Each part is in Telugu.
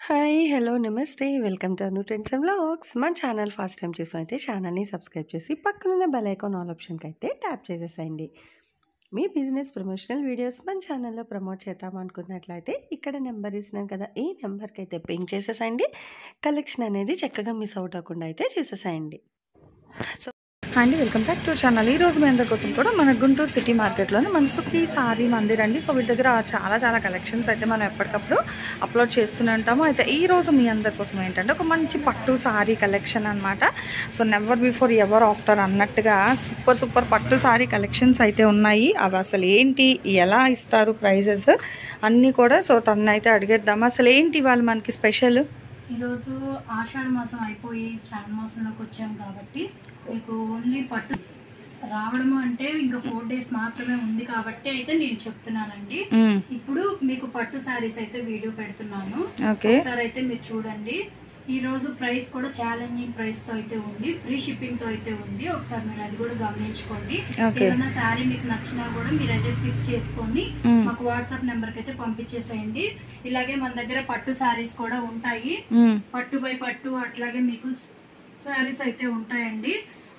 హాయ్! హలో! నమస్తే. Welcome to Anu trends and vlogs. మన ఛానల్ ఫస్ట్ టైమ్ చూసినైతే ఛానల్‌ని సబ్స్క్రైబ్ చేసి పక్కనున్న బెల్ ఐకాన్ ఆల్ ఆప్షన్‌కైతే ట్యాప్ చేసేసేయండి. మీ బిజినెస్ ప్రమోషనల్ వీడియోస్ మన ఛానల్‌లో ప్రమోట్ చేద్దామనుకున్నట్లయితే ఇక్కడ నెంబర్ ఇస్తున్నాను కదా! ఈ నెంబర్‌కైతే పింగ్ చేసేసేయండి. కలెక్షన్ అనేది చక్కగా మిస్ అవుట్ అవ్వకుండా అయితే చూసేసేయండి. సో అండి వెల్కమ్ బ్యాక్ టు ఛానల్. ఈరోజు మీ అందరి కోసం కూడా మన గుంటూరు సిటీ మార్కెట్లోని మన సుఖీ సారీ మందిర్ అండి. సో వీటి దగ్గర చాలా కలెక్షన్స్ అయితే మనం ఎప్పటికప్పుడు అప్లోడ్ చేస్తూనే ఉంటాము. అయితే ఈరోజు మీ అందరి కోసం ఏంటంటే ఒక మంచి పట్టు సారీ కలెక్షన్ అనమాట. So never before ever after అన్నట్టుగా సూపర్ పట్టు సారీ కలెక్షన్స్ అయితే ఉన్నాయి. అవి అసలు ఏంటి, ఎలా ఇస్తారు, ప్రైజెస్ అన్నీ కూడా. సో తనైతే అడిగేద్దాము అసలు ఏంటి ఇవాళ మనకి స్పెషల్. ఈరోజు ఆషాఢ మాసం అయిపోయి శ్రావణ మాసంలోకి వచ్చాం కాబట్టి మీకు ఓన్లీ పట్టు రావడము అంటే ఇంకా 4 days మాత్రమే ఉంది కాబట్టి అయితే నేను చెప్తున్నానండి. ఇప్పుడు మీకు పట్టు శారీస్ అయితే వీడియో పెడుతున్నాను, ఒకసారి అయితే మీరు చూడండి. ఈ రోజు ప్రైస్ కూడా ఛాలెంజింగ్ ప్రైస్ తో అయితే ఉంది, ఫ్రీ షిప్పింగ్ తో అయితే ఉంది. ఒకసారి మీరు అది కూడా గమనించుకోండి. ఏదైనా శారీ మీకు నచ్చినా కూడా మీరు అయితే పిక్ చేసుకొని మాకు వాట్సాప్ నెంబర్ కి అయితే పంపించేసేయండి. ఇలాగే మన దగ్గర పట్టు శారీస్ కూడా ఉంటాయి, పట్టు బై పట్టు అట్లాగే మీకు శారీస్ అయితే ఉంటాయండి.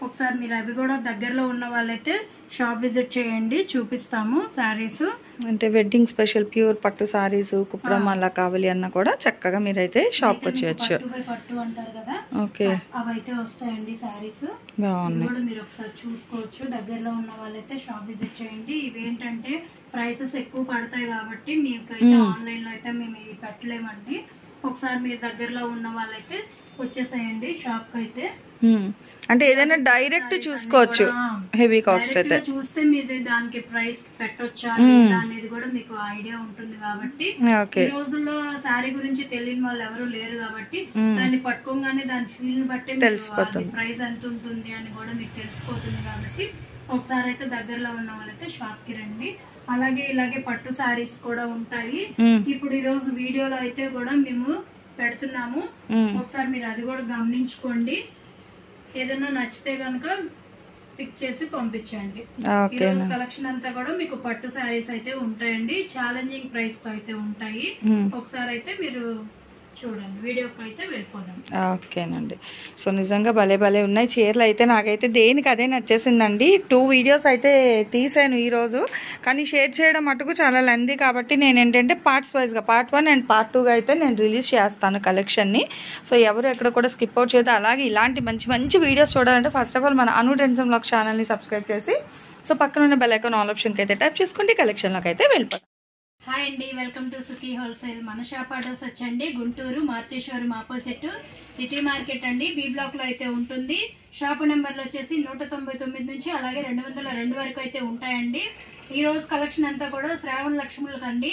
ఒకసారి మీరు అవి కూడా దగ్గరలో ఉన్న వాళ్ళైతే షాప్ విజిట్ చేయండి, చూపిస్తాము శారీస్. అంటే వెడ్డింగ్ స్పెషల్ ప్యూర్ పట్టు సారీస్ కుప్పడం అలా కావాలి అన్న కూడా చక్కగా మీరైతే షాప్ వచ్చేయచ్చు. పట్టు అంటారు కదా, ఓకే, అవైతే వస్తాయండి శారీస్. బాగున్నాయి కూడా మీరు ఒకసారి చూసుకోవచ్చు. దగ్గరలో ఉన్న వాళ్ళైతే షాప్ విజిట్ చేయండి. ఇవేంటంటే ప్రైసెస్ ఎక్కువ పడతాయి కాబట్టి మీకైతే ఆన్లైన్ లో అయితే మేము ఇవి పెట్టలేమండి. ఒకసారి మీరు దగ్గరలో ఉన్న వాళ్ళైతే వచ్చేసేయండి షాప్ కి అయితే. అంటే ఏదైనా డైరెక్ట్ చూసుకోవచ్చు, హెవీ కాస్ట్ అయితే చూస్తే మీరు దానికి ప్రైస్ పెట్టొచ్చా అనేది కూడా మీకు ఐడియా ఉంటుంది కాబట్టి. ఈ రోజుల్లో శారీ గురించి తెలియని వాళ్ళు ఎవరు లేరు కాబట్టి దాన్ని పట్టుకోగానే దాని ఫీల్ ని బట్టి తెలిసిపోతుంది, ప్రైస్ ఎంత ఉంటుంది అని కూడా మీకు తెలిసిపోతుంది. కాబట్టి ఒకసారి అయితే దగ్గరలో ఉన్న వాళ్ళైతే షాప్ కి రండి. అలాగే ఇలాగే పట్టు శారీస్ కూడా ఉంటాయి. ఇప్పుడు ఈ రోజు వీడియోలో అయితే కూడా మేము పెడుతున్నాము, ఒకసారి మీరు అది కూడా గమనించుకోండి. ఏదైనా నచ్చితే కనుక పిక్ చేసి పంపించండి. ఈరోజు కలెక్షన్ అంతా కూడా మీకు పట్టు శారీస్ అయితే ఉంటాయండి, ఛాలెంజింగ్ ప్రైస్ తో అయితే ఉంటాయి. ఒకసారి అయితే మీరు చూడండి, వీడియోకి అయితే వెళ్ళిపోదాం. ఓకేనండి. సో నిజంగా భలే ఉన్నాయి చీరలు అయితే. నాకైతే దేనికి అదే నచ్చేసిందండి. 2 వీడియోస్ అయితే తీసాను ఈరోజు, కానీ షేర్ చేయడం మటుకు చాలా లెందీ కాబట్టి నేను ఏంటంటే పార్ట్స్ వైజ్గా పార్ట్ 1 అండ్ పార్ట్ 2గా అయితే నేను రిలీజ్ చేస్తాను కలెక్షన్ని. సో ఎవరు ఎక్కడ కూడా స్కిప్ అవుట్ చేయదు. అలాగే ఇలాంటి మంచి వీడియోస్ చూడాలంటే ఫస్ట్ ఆఫ్ ఆల్ మన అను ట్రెండ్స్ అండ్ వ్లాగ్స్ ఛానల్ని సబ్స్క్రైబ్ చేసి సో పక్కన ఉన్న బెల్ ఐకాన్ ఆల్ ఆప్షన్కి అయితే టైప్ చేసుకుంటే కలెక్షన్లోకి అయితే వెళ్ళిపోతాం. హాయ్ అండి, వెల్కమ్ టు సుఖీ హోల్సేల్. మన షాప్ అడ్రస్ వచ్చండి గుంటూరు మారుతీశ్వరం ఆపోజిట్ సిటీ మార్కెట్ అండి, బి బ్లాక్ లో అయితే ఉంటుంది. షాప్ నెంబర్లు వచ్చేసి 199 నుంచి అలాగే 202 వరకు అయితే ఉంటాయండి. ఈ రోజు కలెక్షన్ అంతా కూడా శ్రావణ లక్ష్ములకు అండి,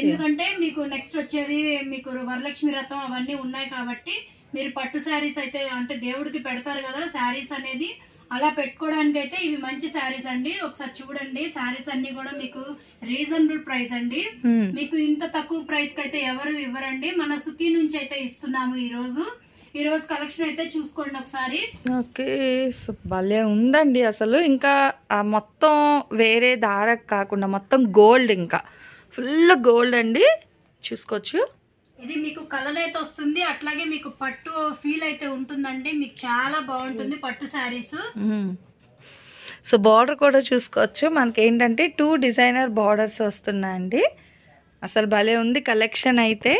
ఎందుకంటే మీకు నెక్స్ట్ వచ్చేది మీకు వరలక్ష్మి వ్రతం అవన్నీ ఉన్నాయి కాబట్టి మీరు పట్టు శారీస్ అయితే అంటే దేవుడికి పెడతారు కదా శారీస్ అనేది, అలా పెట్టుకోవడానికి అయితే ఇవి మంచి శారీస్ అండి. ఒకసారి చూడండి, శారీస్ అన్ని కూడా మీకు రీజనబుల్ ప్రైస్ అండి. మీకు ఇంత తక్కువ ప్రైస్ కి అయితే ఎవరు ఇవ్వరండి. మన సుఖీ నుంచి అయితే ఇస్తున్నాము ఈ రోజు కలెక్షన్ అయితే చూసుకోండి ఒకసారి. ఓకే, సో భలే ఉందండి అసలు. ఇంకా మొత్తం వేరే దార కాకుండా మొత్తం గోల్డ్, ఇంకా ఫుల్ గోల్డ్ అండి, చూసుకోవచ్చు. ఇది మీకు కలర్ అయితే వస్తుంది, అట్లాగే మీకు పట్టు ఫీల్ అయితే ఉంటుందండి. మీకు చాలా బాగుంటుంది పట్టు శారీస్. సో బార్డర్ కూడా చూసుకోవచ్చు. మనకి ఏంటంటే 2 డిజైనర్ బార్డర్స్ వస్తున్నాయండి. అసలు భలే ఉంది కలెక్షన్ అయితే,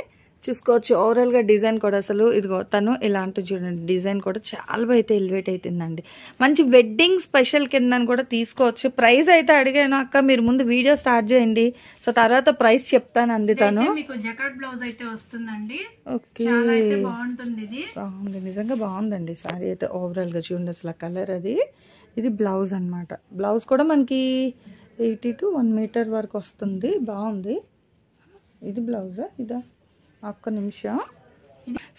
చూసుకోవచ్చు. ఓవరాల్గా డిజైన్ కూడా అసలు ఇదిగో తను ఇలాంటి చూడండి, డిజైన్ కూడా చాలా అయితే ఎలివేట్ అవుతుందండి. మంచి వెడ్డింగ్ స్పెషల్ కింద కూడా తీసుకోవచ్చు. ప్రైస్ అయితే అడిగాను అక్క, మీరు ముందు వీడియో స్టార్ట్ చేయండి, సో తర్వాత ప్రైస్ చెప్తాను అంది తను. మీకు జకాట్ బ్లౌజ్ అయితే వస్తుందండి. ఓకే, చాలా అయితే బాగుంటుంది. ఇది బాగుంది, నిజంగా బాగుందండి సారీ అయితే. ఓవరాల్గా చూడండి అసలు కలర్ అది. ఇది బ్లౌజ్ అనమాట. బ్లౌజ్ కూడా మనకి 80 to 1 మీటర్ వరకు వస్తుంది, బాగుంది. ఇది బ్లౌజా ఇదా, ఒక్క నిమిషం.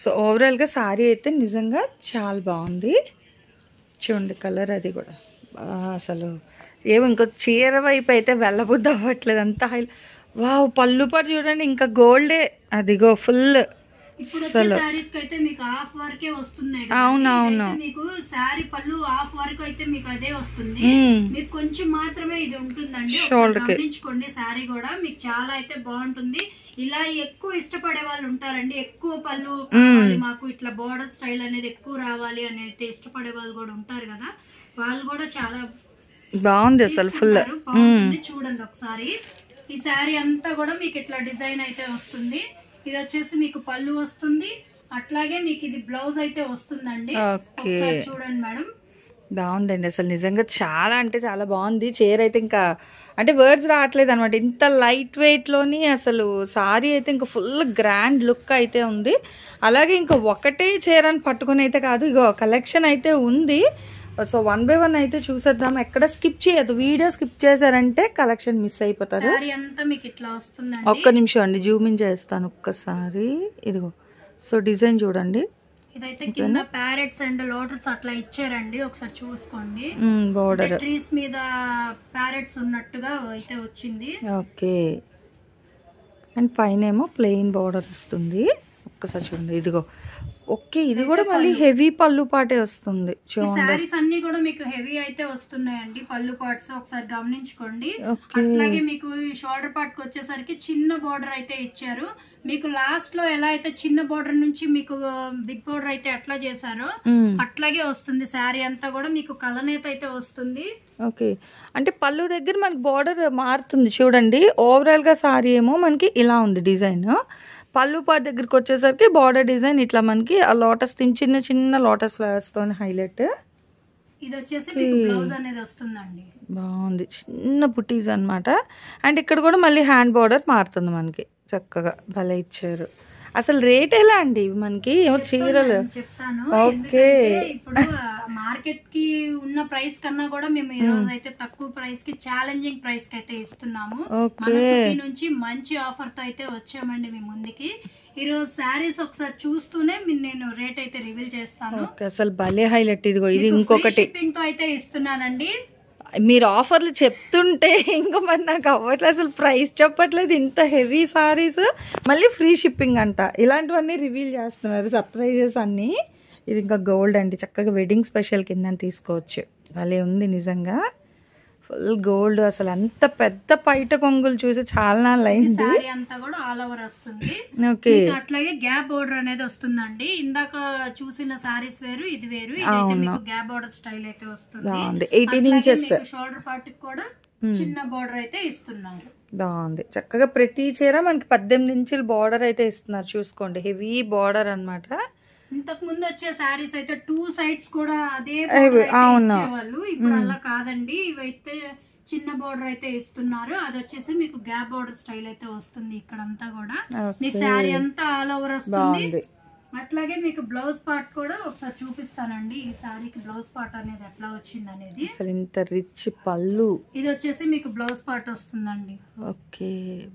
సో ఓవరాల్గా సారీ అయితే నిజంగా చాలా బాగుంది. చూడండి కలర్ అది కూడా అసలు ఏమో ఇంకో చీర వైపు అయితే వెళ్ళబుద్ధి అవ్వట్లేదు, అంత హై. వావ్, పళ్ళు పాటు చూడండి ఇంకా గోల్డే, అదిగో ఫుల్ ఇప్పుడు వచ్చే సారీస్ కి అయితే మీకు హాఫ్ వరకే వస్తున్నాయి. అవునవును, మీకు సారీ పళ్ళు హాఫ్ వరకు అయితే మీకు అదే వస్తుంది. మీకు కొంచెం మాత్రమే ఇది ఉంటుందండి. గమనించుకోండి. సారీ కూడా మీకు చాలా అయితే బాగుంటుంది. ఇలా ఎక్కువ ఇష్టపడే వాళ్ళు ఉంటారండి. ఎక్కువ పళ్ళు కావాలి మాకు, ఇట్లా బోర్డర్ స్టైల్ అనేది ఎక్కువ రావాలి అని అయితే ఇష్టపడే వాళ్ళు కూడా ఉంటారు కదా, వాళ్ళు కూడా చాలా బాగుంది అసలు ఫుల్ బాగుంటుంది. చూడండి ఒకసారి. ఈ సారీ అంతా కూడా మీకు ఇట్లా డిజైన్ అయితే వస్తుంది. ఇది వచ్చేసి మీకు పళ్ళు వస్తుంది, అట్లాగే మీకు ఇది బ్లౌజ్ అయితే వస్తుందండి. ఒకసారి చూడండి మేడం. బాగుందండి అసలు నిజంగా చాలా అంటే చాలా బాగుంది. చీర అయితే ఇంకా అంటే వర్డ్స్ రావట్లేదు అనమాట. ఇంత లైట్ వెయిట్ లోని అసలు సారీ అయితే ఇంకా ఫుల్ గ్రాండ్ లుక్ అయితే ఉంది. అలాగే ఇంకా ఒకటే చీరని పట్టుకుని అయితే కాదు, ఇగో కలెక్షన్ అయితే ఉంది. సో 1 by 1 అయితే చూసేద్దాం. ఎక్కడ స్కిప్ చేయదు, వీడియో స్కిప్ చేశారంటే కలెక్షన్ మిస్ అయిపోతారు. ఒక్క నిమిషం అండి, జూమ్ ఇన్ చేస్తాను ఒక్కసారి. ఇదిగో సో డిజైన్ చూడండి. ఇదైతే కింద ప్యారెట్స్ అండ్ లోటస్ అట్లా ఇచ్చారండి, ఒకసారి చూసుకోండి. బోర్డర్ ట్రీస్ మీద ప్యారెట్స్ ఉన్నట్టుగా అయితే వచ్చింది. ఓకే, అండ్ పైన ఏమో ప్లెయిన్ బోర్డర్ వస్తుంది. ఒక్కసారి చూడండి. ఇదిగో ఓకే, ఇది కూడా మళ్ళీ హెవీ పళ్ళు పాటే వస్తుంది. సారీస్ అన్ని కూడా మీకు హెవీ అయితే వస్తున్నాయండి పళ్ళు పార్ట్స్, ఒకసారి గమనించుకోండి. అట్లాగే మీకు షోల్డర్ పార్ట్ కి వచ్చేసరికి చిన్న బోర్డర్ అయితే ఇచ్చారు. మీకు లాస్ట్ లో ఎలా అయితే చిన్న బోర్డర్ నుంచి మీకు బిగ్ బోర్డర్ అయితే ఎట్లా చేశారో అట్లాగే వస్తుంది. శారీ అంతా కూడా మీకు కలనేత అయితే వస్తుంది. ఓకే, అంటే పళ్ళు దగ్గర మనకి బోర్డర్ మారుతుంది చూడండి. ఓవరాల్ గా సారీ ఏమో మనకి ఇలా ఉంది డిజైన్. పళ్ళు పార్ట్ దగ్గరికి వచ్చేసరికి బార్డర్ డిజైన్ ఇట్లా మనకి ఆ లోటస్ థీమ్, చిన్న చిన్న లోటస్ ఫ్లవర్స్ తో హైలైట్. ఇది వచ్చేసి మీకు బ్లౌజ్ అనేది వస్తుందండి. బాగుంది, చిన్న బుటీస్ అన్నమాట. అండ్ ఇక్కడ కూడా మళ్ళీ హ్యాండ్ బార్డర్ మారుతుంది మనకి. చక్కగా భలే ఇచ్చారు. అసలు రేట్ ఎలా అండి మనకి చీరలు? చెప్తాను. ఓకే, ఇప్పుడు మార్కెట్ కి ఉన్న ప్రైస్ కన్నా కూడా మేము ఈ రోజు అయితే తక్కువ ప్రైస్ కి, ఛాలెంజింగ్ ప్రైస్ కి అయితే ఇస్తున్నాము. మన సుఖీ నుంచి మంచి ఆఫర్ తో అయితే వచ్చామండి మీ ముందుకి. ఈ రోజు శారీస్ ఒకసారి చూస్తూనే నేను రేట్ అయితే రివీల్ చేస్తాను. అసలు భలే హైలైట్. ఇదిగో ఇది ఇంకొకటి షిప్పింగ్ తో అయితే ఇస్తున్నానండి. మీరు ఆఫర్లు చెప్తుంటే ఇంకా మరి నాకు అవ్వట్లేదు, అసలు ప్రైస్ చెప్పట్లేదు. ఇంత హెవీ సారీస్ మళ్ళీ ఫ్రీ షిప్పింగ్ అంట, ఇలాంటివన్నీ రివీల్ చేస్తున్నారు సర్ప్రైజెస్ అన్నీ. ఇది ఇంకా గోల్డ్ అండి, చక్కగా వెడ్డింగ్ స్పెషల్ కింద తీసుకోవచ్చు. భలే ఉంది నిజంగా, ఫుల్ గోల్డ్. అసలు అంత పెద్ద పైట కొంగులు చూసి చాలా నాళ్ళు అయింది. అంతా కూడా ఆల్ ఓవర్ వస్తుంది. ఓకే, అట్లాగే గ్యాప్ బోర్డర్ అనేది వస్తుందండి. ఇందాక చూసిన సారీస్ వేరు, ఇది వేరు. ఇదైతే మీకు గ్యాప్ బోర్డర్ స్టైల్ అయితే వస్తుంది. 18 ఇంచెస్ షోల్డర్ పార్ట్ కి కూడా చిన్న బోర్డర్ అయితే ఇస్తున్నారు. బాగుంది. చక్కగా ప్రతి చీర మనకి 18 ఇంచుల బోర్డర్ అయితే ఇస్తున్నారు. చూసుకోండి, హెవీ బోర్డర్ అన్నమాట. ఇంతకు ముందు వచ్చే సారీస్ అయితే 2 సైడ్స్ కూడా అదే ఇచ్చేవాళ్ళు. ఇప్పుడు అలా కాదండి, ఇవైతే చిన్న బోర్డర్ అయితే ఇస్తున్నారు. అది వచ్చేసి మీకు గ్యాప్ బోర్డర్ స్టైల్ అయితే వస్తుంది. ఇక్కడంతా కూడా మీకు శారీ అంతా ఆల్ ఓవర్ వస్తుంది. అట్లాగే మీకు బ్లౌజ్ పార్ట్ కూడా ఒకసారి చూపిస్తానండి. ఈ శారీకి బ్లౌజ్ పార్ట్ అనేది ఎట్లా వచ్చింది అనేది. ఇంత రిచ్ పళ్ళు. ఇది వచ్చేసి మీకు బ్లౌజ్ పార్ట్ వస్తుందండి. ఓకే,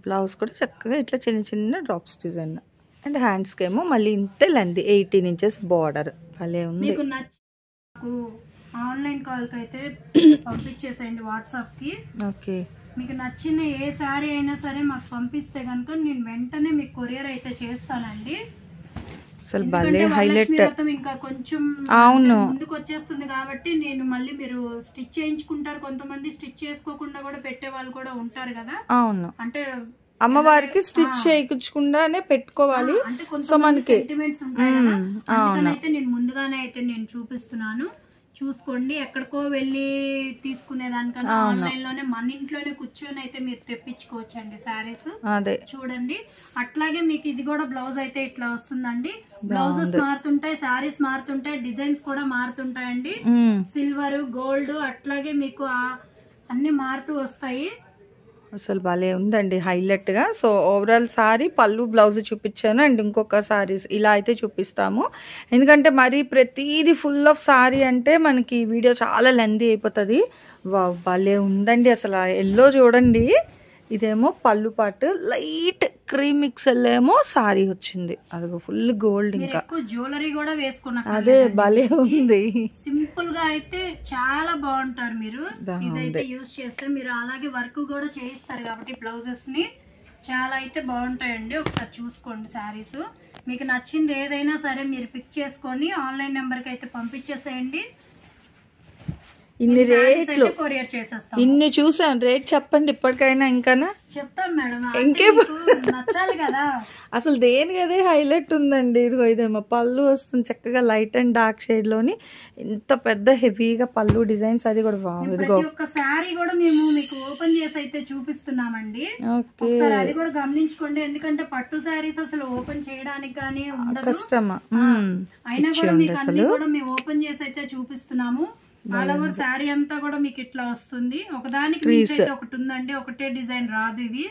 బ్లౌజ్ కూడా చక్కగా ఇట్లా చిన్న చిన్న డ్రాప్స్ డిజైన్. అండ్ హ్యాండ్స్ కి ఏమో మళ్ళీ ఇంత లెంత్ 18 ఇంచెస్ బార్డర్. భలే ఉంది. మీకు నచ్చి ఆన్లైన్ కాల్ కి అయితే పంపించేసేయండి వాట్సాప్ కి. ఓకే, మీకు నచ్చిన ఏ శారీ అయినా సరే మాకు పంపిస్తే కనుక నేను వెంటనే మీకు కొరియర్ అయితే చేస్తానండి. అసలు భలే హైలైట్. ఇంకా కొంచెం అవును ముందుకు వచ్చేస్తుంది కాబట్టి నేను మళ్ళీ మీరు స్టిచ్ చేయించుకుంటారు. కొంతమంది స్టిచ్ చేసుకోకుండా కూడా పెట్టే వాళ్ళు కూడా ఉంటారు కదా. అవును, అంటే అమ్మవారికి స్టిచ్ చేయించకుండానే పెట్టుకోవాలి. సో మనకి సెంటిమెంట్స్ ఉంటాయి కదా, అందుకనైతే నేను ముందుగానే అయితే నేను చూపిస్తున్నాను. చూసుకోండి, ఎక్కడికో వెళ్ళి తీసుకునే దానికన్నా ఆన్లైన్ లోనే మన ఇంట్లోనే కూర్చొని అయితే మీరు తెప్పించుకోవచ్చు అండి శారీస్. అదే చూడండి. అట్లాగే మీకు ఇది కూడా బ్లౌజ్ అయితే ఇట్లా వస్తుందండి. బ్లౌజెస్ మారుతుంటాయి, శారీస్ మారుతుంటాయి, డిజైన్స్ కూడా మారుతుంటాయండి. సిల్వర్, గోల్డ్ అట్లాగే మీకు అన్ని మారుతూ వస్తాయి. అసలు భలే ఉందండి హైలైట్ గా. సో ఓవరాల్ సారీ పళ్ళు బ్లౌజ్ చూపించాను. అండ్ ఇంకొక సారీస్ ఇలా అయితే చూపిస్తాము, ఎందుకంటే మరి ప్రతిదీ ఫుల్ ఆఫ్ సారీ అంటే మనకి వీడియో చాలా లెంతీ అయిపోతుంది. భలే ఉందండి అసలు. ఎల్లో చూడండి, ఇదేమో పళ్ళు పాటు లైట్ క్రీమ్ మిక్సర్ ఏమో సారీ వచ్చింది. అదిగో ఫుల్ గోల్డ్. ఇంకా జ్యువెలరీ కూడా వేసుకున్నారు. అదే భలే ఉంది. సింపుల్ గా అయితే చాలా బాగుంటారు. మీరు ఇదైతే యూజ్ చేస్తే మీరు అలాగే వర్క్ కూడా చేయిస్తారు కాబట్టి బ్లౌజెస్ ని చాలా అయితే బాగుంటాయండి. ఒకసారి చూసుకోండి శారీస్. మీకు నచ్చింది ఏదైనా సరే మీరు పిక్ చేసుకొని ఆన్లైన్ నెంబర్కి అయితే పంపించేసేయండి. ఇన్ని రేట్లు కొరియర్ చేసేస్తాం. ఇన్ని చూసాం, రేట్ చెప్పండి ఇప్పటికైనా. ఇంకానా చెప్తాం మేడం, ఇంకే నచ్చాలి కదా. అసలు దేనికి అదే హైలైట్ ఉందండి. ఇదిగో ఇదేమో పళ్ళు వస్తుంది చక్కగా లైట్ అండ్ డార్క్ షేడ్ లోని, ఇంత పెద్ద హెవీగా పళ్ళు డిజైన్స్. అది కూడా ప్రతి ఒక్క శారీ కూడా మేము మీకు ఓపెన్ చేసి అయితే చూపిస్తున్నామండి. ఒకసారి అది కూడా గమనించుకోండి. ఎందుకంటే పట్టు శారీస్ అసలు ఓపెన్ చేయడానికి కానీ కష్టమా, అయినా కూడా మీకు అన్ని కూడా మేము ఓపెన్ చేసి అయితే చూపిస్తున్నాము. ఆల్ ఓవర్ శారీ అంతా కూడా మీకు ఇట్లా వస్తుంది. ఒకదానికి ఒకటి ఉందండి, ఒకటే డిజైన్ రాదు ఇవి.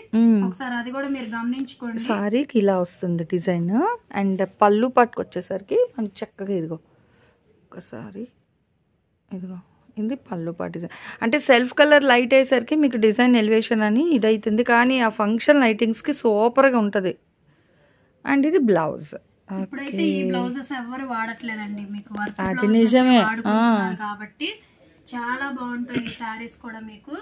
ఒకసారి అది కూడా మీరు గమనించుకోండి. శారీకి ఇలా వస్తుంది డిజైన్, అండ్ పళ్ళు పట్టుకొచ్చేసరికి మనకి చక్కగా ఇదిగో ఒకసారి ఇదిగో ఇది పళ్ళు పాటు డిజైన్. అంటే సెల్ఫ్ కలర్ లైట్ అయ్యేసరికి మీకు డిజైన్ ఎలివేషన్ అని ఇదైతుంది, కానీ ఆ ఫంక్షన్ లైటింగ్స్కి సూపర్గా ఉంటుంది. అండ్ ఇది బ్లౌజ్. ఇప్పుడైతే ఈ బ్లౌజెస్ ఎవరు వాడట్లేదండి, మీకు వర్క్ అది నిజమే కాబట్టి చాలా బాగుంటాయి ఈ శారీస్ కూడా మీకు.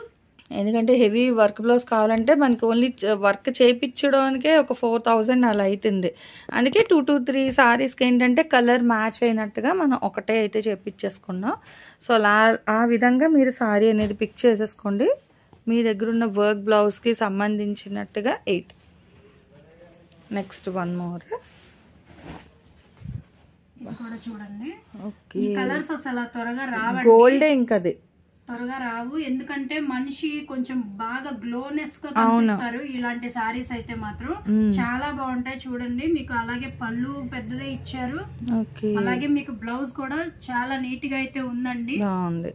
ఎందుకంటే హెవీ వర్క్ బ్లౌజ్ కావాలంటే మనకి ఓన్లీ వర్క్ చేయించడానికే ఒక 4000 అలా అవుతుంది. అందుకే 2 to 3 సారీస్కి ఏంటంటే కలర్ మ్యాచ్ అయినట్టుగా మనం ఒకటే అయితే చేయించేసుకున్నాం. సో అలా ఆ విధంగా మీరు సారీ అనేది పిక్ చేసేసుకోండి. మీ దగ్గర ఉన్న వర్క్ బ్లౌజ్కి సంబంధించినట్టుగా 8. నెక్స్ట్ వన్ మోర్ కూడా చూడండి. ఈ కలర్స్ అసలు త్వరగా రావు, గోల్డే ఇంకా అది త్వరగా రావు. ఎందుకంటే మనిషి కొంచెం బాగా గ్లోనెస్ గా కనిపిస్తారు ఇలాంటి సారీస్ అయితే మాత్రం. చాలా బాగుంటాయి చూడండి. మీకు అలాగే పళ్ళు పెద్దదే ఇచ్చారు, అలాగే మీకు బ్లౌజ్ కూడా చాలా నీట్ గా అయితే ఉందండి. బాగుంది.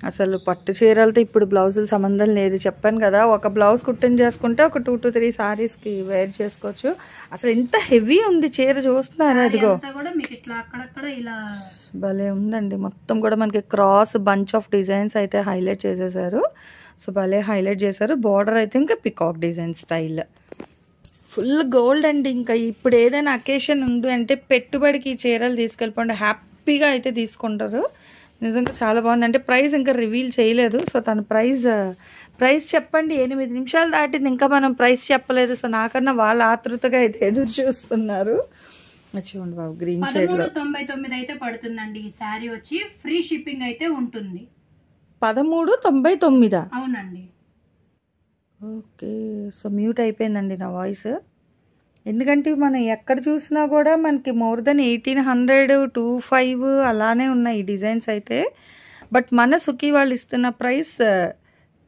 అసలు పట్టు చీరలతో ఇప్పుడు బ్లౌజులు సంబంధం లేదు, చెప్పాను కదా. ఒక బ్లౌజ్ కుట్టింగ్ చేసుకుంటే ఒక 2 to 3 సారీస్కి వేర్ చేసుకోవచ్చు. అసలు ఎంత హెవీ ఉంది చీర, చూస్తున్నారు అదిగో భలే ఉందండి. మొత్తం కూడా మనకి క్రాస్ బంచ్ ఆఫ్ డిజైన్స్ అయితే హైలైట్ చేసేసారు. సో భలే హైలైట్ చేశారు. బార్డర్ అయితే ఇంకా peacock design style, full gold అండి. ఇంకా ఇప్పుడు ఏదైనా అకేషన్ ఉంది అంటే పెట్టుబడికి ఈ చీరలు తీసుకెళ్ళిపోండి, హ్యాపీగా అయితే తీసుకుంటారు. నిజంగా చాలా బాగుంది. అంటే ప్రైస్ ఇంకా రివీల్ చేయలేదు. సో తన ప్రైస్ చెప్పండి. 8 నిమిషాలు దాటింది, ఇంకా మనం ప్రైస్ చెప్పలేదు. సో నాకన్నా వాళ్ళ ఆతృతగా అయితే ఎదురు చూస్తున్నారు. చూడండి బాబు, గ్రీన్ షేడ్ లో 1399 అయితే పడుతుందండి. ఈ శారీ వచ్చి ఫ్రీ షిప్పింగ్ అయితే ఉంటుంది. 1399. అవునండి. ఓకే, సో మ్యూట్ అయిపోయిందండి నా వాయిస్. ఎందుకంటే మనం ఎక్కడ చూసినా కూడా మనకి మోర్ దెన్ 1800, 25 అలానే ఉన్నాయి ఈ డిజైన్స్ అయితే. బట్ మన సుఖీ వాళ్ళు ఇస్తున్న price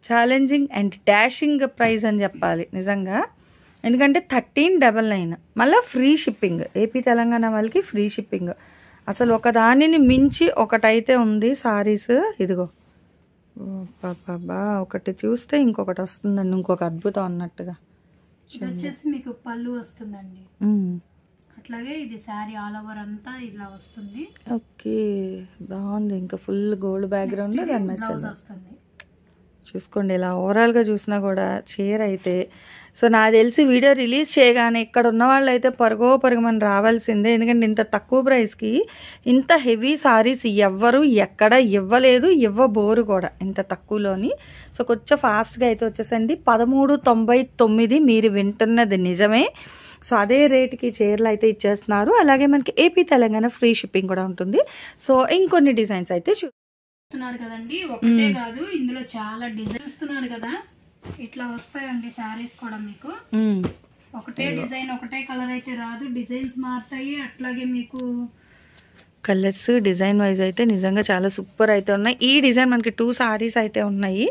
challenging and dashing price అని చెప్పాలి నిజంగా. ఎందుకంటే 1399 మళ్ళీ ఫ్రీ షిప్పింగ్. ఏపీ తెలంగాణ వాళ్ళకి ఫ్రీ షిప్పింగ్. అసలు ఒక దానిని మించి ఒకటైతే ఉంది సారీస్. ఇదిగో బాబా, ఒకటి చూస్తే ఇంకొకటి వస్తుందండి, ఇంకొక అద్భుతం అన్నట్టుగా. ఇది వచ్చేసి మీకు పళ్ళు వస్తుందండి, అట్లాగే ఇది శారీ ఆల్ ఓవర్ అంతా ఇలా వస్తుంది. ఓకే, బాగుంది. ఇంకా ఫుల్ గోల్డ్ బ్యాక్గ్రౌండ్ దాని మెసేజ్ వస్తుంది. చూసుకోండి, ఇలా ఓవరాల్గా చూసినా కూడా చీర అయితే. సో నాకు తెలిసి వీడియో రిలీజ్ చేయగానే ఇక్కడ ఉన్న వాళ్ళు అయితే పరుగు మనం రావాల్సిందే. ఎందుకంటే ఇంత తక్కువ ప్రైస్కి ఇంత హెవీ సారీస్ ఎవ్వరు ఎక్కడ ఇవ్వలేదు, ఇవ్వబోరు కూడా ఇంత తక్కువలోని. సో కొంచెం ఫాస్ట్గా అయితే వచ్చేసండి. 1399 మీరు వింటున్నది నిజమే. సో అదే రేట్కి చీరలు అయితే ఇచ్చేస్తున్నారు. అలాగే మనకి ఏపీ తెలంగాణ ఫ్రీ షిప్పింగ్ కూడా ఉంటుంది. సో ఇంకొన్ని డిజైన్స్ అయితే చూస్తున్నారు కదండి, ఒకటే కాదు ఇందులో చాలా డిజైన్ చూస్తున్నారు కదా, ఇట్లా వస్తాయండి శారీస్ కూడా మీకు. ఒకటే డిజైన్ ఒకటే కలర్ అయితే రాదు, డిజైన్స్ మారుతాయి. అట్లాగే మీకు కలర్స్ డిజైన్ వైజ్ అయితే నిజంగా చాలా సూపర్ అయితే ఉన్నాయి. ఈ డిజైన్ మనకి 2 సారీస్ అయితే ఉన్నాయి.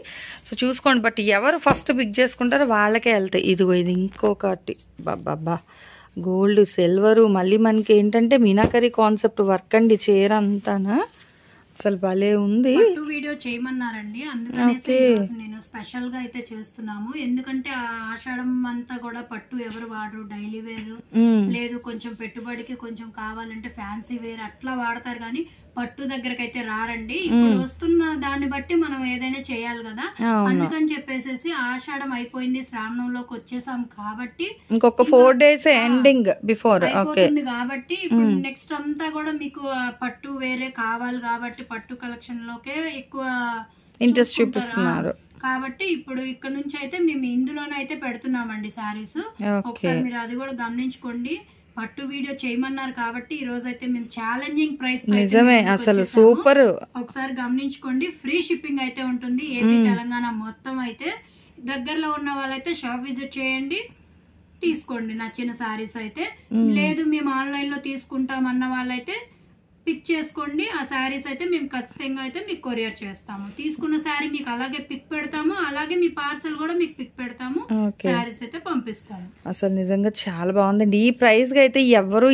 సో చూసుకోండి. బట్ ఎవరు ఫస్ట్ పిక్ చేసుకుంటారో వాళ్ళకే వెళ్తాయి. ఇదిగో ఇది ఇంకొకటి, బాబా గోల్డ్ సిల్వరు, మళ్ళీ మనకి ఏంటంటే మీనాకరీ కాన్సెప్ట్ వర్క్ అండి చీర అంతానా. అసలు భలే ఉంది. వీడియో చేయమన్నారండి, అందుకనేసి నేను స్పెషల్ గా అయితే చేస్తున్నాము. ఎందుకంటే ఆషాఢం అంతా కూడా పట్టు ఎవరు వాడరు, డైలీ వేర్ లేదు, కొంచెం పెట్టుబడికి కొంచెం కావాలంటే ఫ్యాన్సీ వేర్ అట్లా వాడతారు, కానీ పట్టు దగ్గరకు అయితే రారండి. ఇప్పుడు వస్తున్న దాన్ని బట్టి మనం ఏదైనా చేయాలి కదా, అందుకని చెప్పేసి ఆషాఢం అయిపోయింది, శ్రావణంలోకి వచ్చేసాం కాబట్టి ఇంకొక 4 days ఎండింగ్ బిఫోర్ అయిపోతుంది కాబట్టి ఇప్పుడు నెక్స్ట్ అంతా కూడా మీకు పట్టు వేరే కావాలి కాబట్టి పట్టు కలెక్షన్ లోకే ఎక్కువ ఇంట్రెస్ట్ చూపిస్తున్నారు. కాబట్టి ఇప్పుడు ఇక్కడ నుంచి అయితే మేము ఇందులోనే అయితే పెడుతున్నామండి శారీస్. ఒకసారి మీరు అది కూడా గమనించుకోండి. పట్టు వీడియో చేయమన్నారు కాబట్టి ఈ రోజు అయితే మేము ఛాలెంజింగ్ ప్రైస్ నిజమే అసలు సూపర్. ఒకసారి గమనించుకోండి. ఫ్రీ షిప్పింగ్ అయితే ఉంటుంది ఏపీ తెలంగాణ మొత్తం. అయితే దగ్గరలో ఉన్న వాళ్ళైతే షాప్ విజిట్ చేయండి, తీసుకోండి నచ్చిన శారీస్ అయితే. లేదు మేము ఆన్లైన్ లో తీసుకుంటాం అన్న వాళ్ళైతే పిక్ చేసుకోండి. ఆ శారీస్ అయితే మేము ఖచ్చితంగా అయితే మీకు కొరియర్ చేస్తాము. తీసుకున్న శారీ మీకు అలాగే పిక్ పెడతాము, అలాగే మీ పార్సల్ కూడా మీకు పిక్ పెడతాము, శారీస్ అయితే పంపిస్తాము. అసలు నిజంగా చాలా బాగుందండి. ఈ ప్రైస్ కి అయితే ఎవరు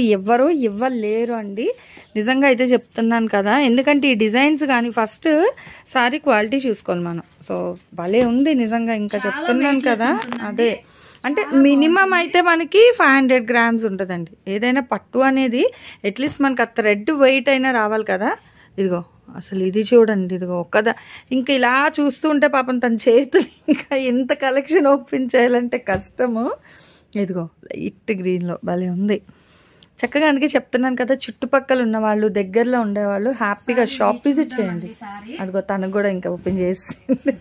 ఇవ్వలేరు అండి, నిజంగా అయితే చెప్తున్నాను కదా. ఎందుకంటే ఈ డిజైన్స్ కానీ ఫస్ట్ శారీ క్వాలిటీ చూసుకోవాలి మనం. సో భలే ఉంది నిజంగా, ఇంకా చెప్తున్నాను కదా. అదే అంటే మినిమం అయితే మనకి 500 grams ఉంటుందండి. ఏదైనా పట్టు అనేది అట్లీస్ట్ మనకి ఆ థ్రెడ్ వెయిట్ అయినా రావాలి కదా. ఇదిగో అసలు ఇది చూడండి, ఇదిగో ఒక్కదా ఇంకా ఇలా చూస్తుంటే పాపం తన చేతులు ఇంకా ఎంత కలెక్షన్ ఓపెన్ చేయాలంటే కష్టము. ఇదిగో లైట్ గ్రీన్లో భలే ఉంది చక్కగా. అందుకే చెప్తున్నాను కదా, చుట్టుపక్కల ఉన్న వాళ్ళు దగ్గరలో ఉండేవాళ్ళు హ్యాపీగా షాప్ విజిట్ చేయండి. అదిగో తనకు కూడా ఇంకా ఓపెన్ చేసింది.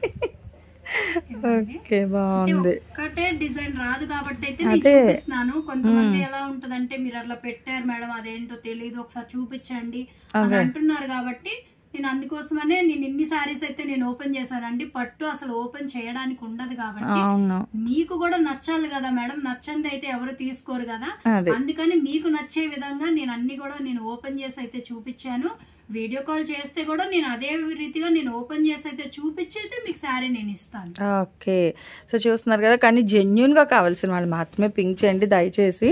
ఓకే బాగుంది. ఒక్కటే డిజైన్ రాదు కాబట్టి అయితే నేను చూపిస్తున్నాను. కొంతమంది ఎలా ఉంటదంటే మీరు అట్లా పెట్టారు మేడం అదేంటో తెలియదు ఒకసారి చూపించండి అని అంటున్నారు. కాబట్టి నేను అందుకోసమనే నేను ఇన్ని శారీస్ అయితే నేను ఓపెన్ చేశానండి. పట్టు అసలు ఓపెన్ చేయడానికి ఉండదు కాబట్టి మీకు కూడా నచ్చాలి కదా మేడం. నచ్చంది అయితే ఎవరు తీసుకోరు కదా, అందుకని మీకు నచ్చే విధంగా నేను అన్ని కూడా నేను ఓపెన్ చేసి అయితే చూపించాను. వీడియో కాల్ చేస్తే కూడా నేను అదే రీతిగా నేను ఓపెన్ చేసి అయితే చూపించి అయితే మీకు శారీ నేను ఇస్తాను. ఓకే సో చూస్తున్నారు కదా, కానీ జెన్యున్ గా కావాల్సిన వాళ్ళు మాత్రమే పింక్ చేయండి దయచేసి,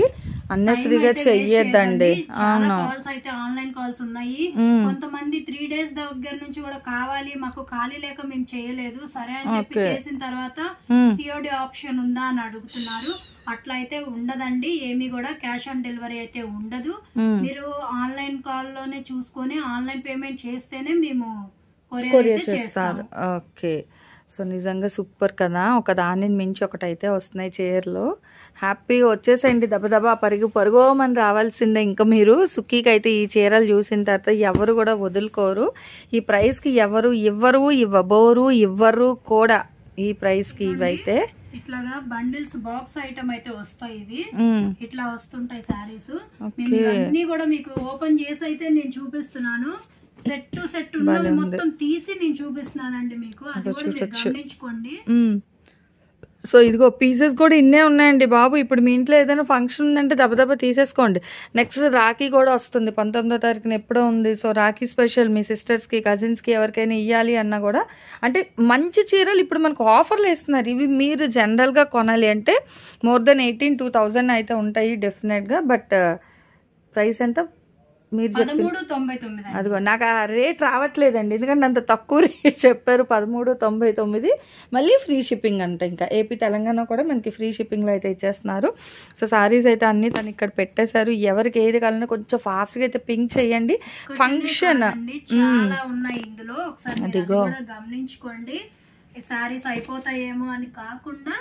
అన్నెసరీగా చెయ్యొద్దండి. కాల్స్ అయితే ఆన్లైన్ కాల్స్ ఉన్నాయి. కొంతమంది 3 days దగ్గర నుంచి కూడా కావాలి మాకు ఖాళీ లేక మేము చేయలేదు సరే అని చెప్పి చేసిన తర్వాత సిఓడి ఆప్షన్ ఉందా అని అడుగుతున్నారు. అట్లా అయితే ఉండదండి, ఏమి కూడా క్యాష్ ఆన్ డెలివరీ అయితే ఉండదు. మీరు ఆన్లైన్ కాల్ లోనే చూసుకొని ఆన్లైన్ పేమెంట్ చేస్తేనే మేము కొరియర్ చేస్తారు. ఓకే సో నిజంగా సూపర్ కదా. ఒక దాని మించి ఒకటైతే వస్తున్నాయి చీరలు. హ్యాపీగా వచ్చేసేయండి దబదబా పరుగోమని రావాల్సిందే. ఇంకా మీరు సుఖీకి అయితే ఈ చీరలు చూసిన తర్వాత ఎవరు కూడా వదులుకోరు. ఈ ప్రైస్కి ఎవరు ఇవ్వరు కూడా ఈ ప్రైస్కి. ఇవైతే ఇట్లాగా బండిల్స్ బాక్స్ ఐటమ్ అయితే వస్తాయి. ఇవి ఇట్లా వస్తుంటాయి శారీస్. మేము ఇవన్నీ కూడా మీకు ఓపెన్ చేసి అయితే నేను చూపిస్తున్నాను. సెట్ టు సెట్ ఉన్నది మొత్తం తీసి నేను చూపిస్తున్నానండి మీకు, అది కూడా మీరు గమనించుకోండి. సో ఇదిగో పీసెస్ కూడా ఇన్నే ఉన్నాయండి బాబు. ఇప్పుడు మీ ఇంట్లో ఏదైనా ఫంక్షన్ ఉందంటే దబదబా తీసేసుకోండి. నెక్స్ట్ రాఖీ కూడా వస్తుంది 19వ తారీఖున ఎప్పుడో ఉంది. సో రాఖీ స్పెషల్ మీ సిస్టర్స్కి కజిన్స్కి ఎవరికైనా ఇవ్వాలి అన్నా కూడా అంటే మంచి చీరలు ఇప్పుడు మనకు ఆఫర్లు ఇస్తున్నారు. ఇవి మీరు జనరల్గా కొనాలి అంటే మోర్ దెన్ 18,000 అయితే ఉంటాయి డెఫినెట్గా. బట్ ప్రైస్ ఎంత మీరు 1399. అదిగో నాకు ఆ రేట్ రావట్లేదండి, ఎందుకంటే అంత తక్కువ రేట్ చెప్పారు 1399. మళ్ళీ ఫ్రీ షిప్పింగ్ అంట. ఇంకా ఏపీ తెలంగాణ కూడా మనకి ఫ్రీ షిప్పింగ్లో అయితే ఇచ్చేస్తున్నారు. సో సారీస్ అయితే అన్ని తను ఇక్కడ పెట్టేశారు. ఎవరికి ఏది కావాలన్నా కొంచెం ఫాస్ట్గా అయితే పింక్ చేయండి. ఫంక్షన్ చాలా ఉన్నాయి ఇందులో, ఒకసారి గమనించుకోండి. సారీస్ అయిపోతాయేమో అని కాకుండా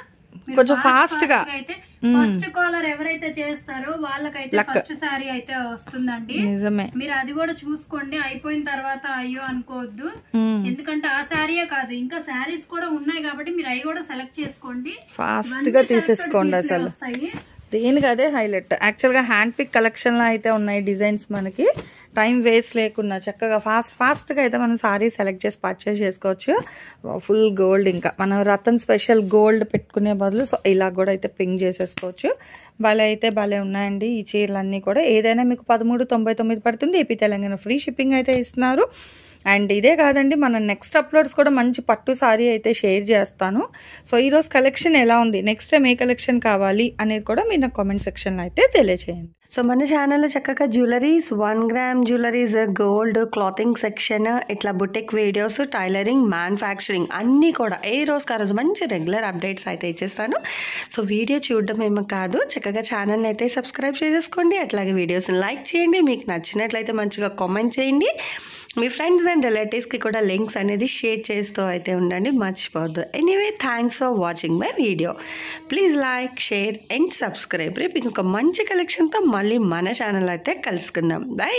కొంచెం ఫాస్ట్ గా అయితే ఫస్ట్ కాలర్ ఎవరైతే చేస్తారో వాళ్ళకైతే ఫస్ట్ సారీ అయితే వస్తుందండి. నిజమే, మీరు అది కూడా చూసుకోండి. అయిపోయిన తర్వాత అయ్యో అనుకోవద్దు, ఎందుకంటే ఆ శారీయే కాదు ఇంకా శారీస్ కూడా ఉన్నాయి కాబట్టి మీరు అవి కూడా సెలెక్ట్ చేసుకోండి, ఫాస్ట్ గా తీసేసుకోండి. అసలు దేనికి అదే హైలైట్. యాక్చువల్గా హ్యాండ్ పిక్ కలెక్షన్లో అయితే ఉన్నాయి డిజైన్స్. మనకి టైం వేస్ట్ లేకుండా చక్కగా ఫాస్ట్గా అయితే మనం సారీ సెలెక్ట్ చేసి పర్చేస్ చేసుకోవచ్చు. ఫుల్ గోల్డ్, ఇంకా మనం రతన్ స్పెషల్ గోల్డ్ పెట్టుకునే బదులు సో ఇలా కూడా అయితే పింక్ చేసేసుకోవచ్చు. భలే ఉన్నాయండి ఈ చీరలన్నీ కూడా. ఏదైనా మీకు 1399 పడుతుంది. ఏపీ తెలంగాణ ఫ్రీ షిప్పింగ్ అయితే ఇస్తున్నారు. అండ్ ఇదే కాదండి, మన నెక్స్ట్ అప్లోడ్స్ కూడా మంచి పట్టు సారీ అయితే షేర్ చేస్తాను. సో ఈరోజు కలెక్షన్ ఎలా ఉంది, నెక్స్ట్ టైం ఏ కలెక్షన్ కావాలి అనేది కూడా మీరు నాకు కామెంట్ సెక్షన్లో అయితే తెలియజేయండి. సో మన ఛానల్లో చక్కగా jewelleries, 1 gram jewelleries, gold, clothing section, ఇట్లా బుటిక్ వీడియోస్, టైలరింగ్, మ్యానుఫ్యాక్చరింగ్ అన్నీ కూడా ఏ రోజుకి ఆ రోజు మంచి రెగ్యులర్ అప్డేట్స్ అయితే ఇచ్చేస్తాను. సో వీడియో చూడడం ఏమో కాదు, చక్కగా ఛానల్ని అయితే సబ్స్క్రైబ్ చేసేసుకోండి. అట్లాగే వీడియోస్ని లైక్ చేయండి. మీకు నచ్చినట్లయితే మంచిగా కామెంట్ చేయండి. మీ ఫ్రెండ్స్ అండ్ రిలేటివ్స్కి కూడా లింక్స్ అనేది షేర్ చేస్తూ అయితే ఉండండి, మర్చిపోవద్దు. Anyway thanks for watching my video. Please like, share and subscribe. రేపు ఇంకొక మంచి కలెక్షన్తో మళ్ళీ మన ఛానల్ అయితే కలుసుకుందాం. బై.